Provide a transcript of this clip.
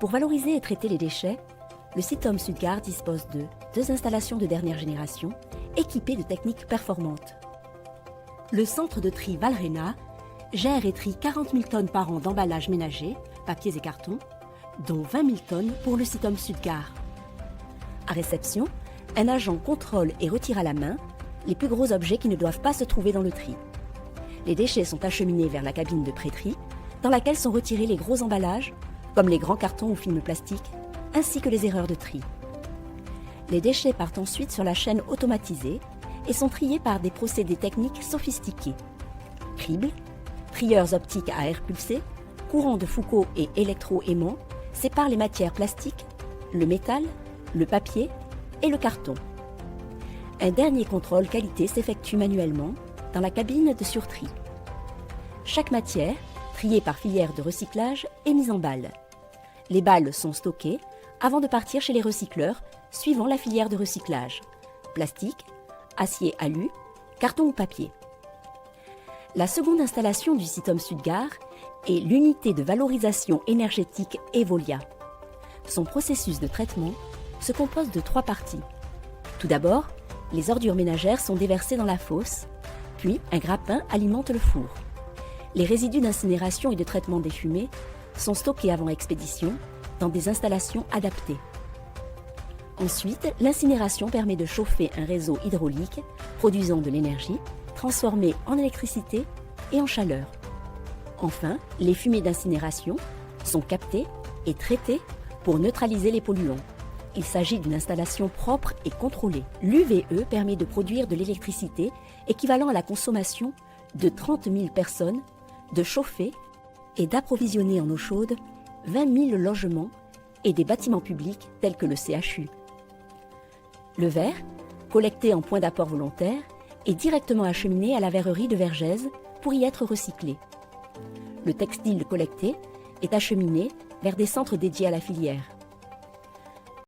Pour valoriser et traiter les déchets, le Sitom Sudgard dispose de 2 installations de dernière génération équipées de techniques performantes. Le centre de tri Valrhena gère et trie 40 000 tonnes par an d'emballages ménagers, papiers et cartons, dont 20 000 tonnes pour le Sitom Sudgard. À réception, un agent contrôle et retire à la main les plus gros objets qui ne doivent pas se trouver dans le tri. Les déchets sont acheminés vers la cabine de pré-tri, dans laquelle sont retirés les gros emballages, comme les grands cartons ou films plastiques, ainsi que les erreurs de tri. Les déchets partent ensuite sur la chaîne automatisée et sont triés par des procédés techniques sophistiqués. Cribles, trieurs optiques à air pulsé, courants de Foucault et électro-aimants séparent les matières plastiques, le métal, le papier et le carton. Un dernier contrôle qualité s'effectue manuellement dans la cabine de surtri. Chaque matière, triée par filière de recyclage, est mise en balles. Les balles sont stockées avant de partir chez les recycleurs suivant la filière de recyclage: plastique, acier alu, carton ou papier. La seconde installation du Sitom Sudgard est l'unité de valorisation énergétique Evolia. Son processus de traitement se compose de 3 parties. Tout d'abord, les ordures ménagères sont déversées dans la fosse, puis un grappin alimente le four. Les résidus d'incinération et de traitement des fumées sont stockés avant expédition dans des installations adaptées. Ensuite, l'incinération permet de chauffer un réseau hydraulique produisant de l'énergie transformée en électricité et en chaleur. Enfin, les fumées d'incinération sont captées et traitées pour neutraliser les polluants. Il s'agit d'une installation propre et contrôlée. L'UVE permet de produire de l'électricité équivalent à la consommation de 30 000 personnes, de chauffer et d'approvisionner en eau chaude 20 000 logements et des bâtiments publics tels que le CHU. Le verre, collecté en point d'apport volontaire, est directement acheminé à la verrerie de Vergès pour y être recyclé. Le textile collecté est acheminé vers des centres dédiés à la filière.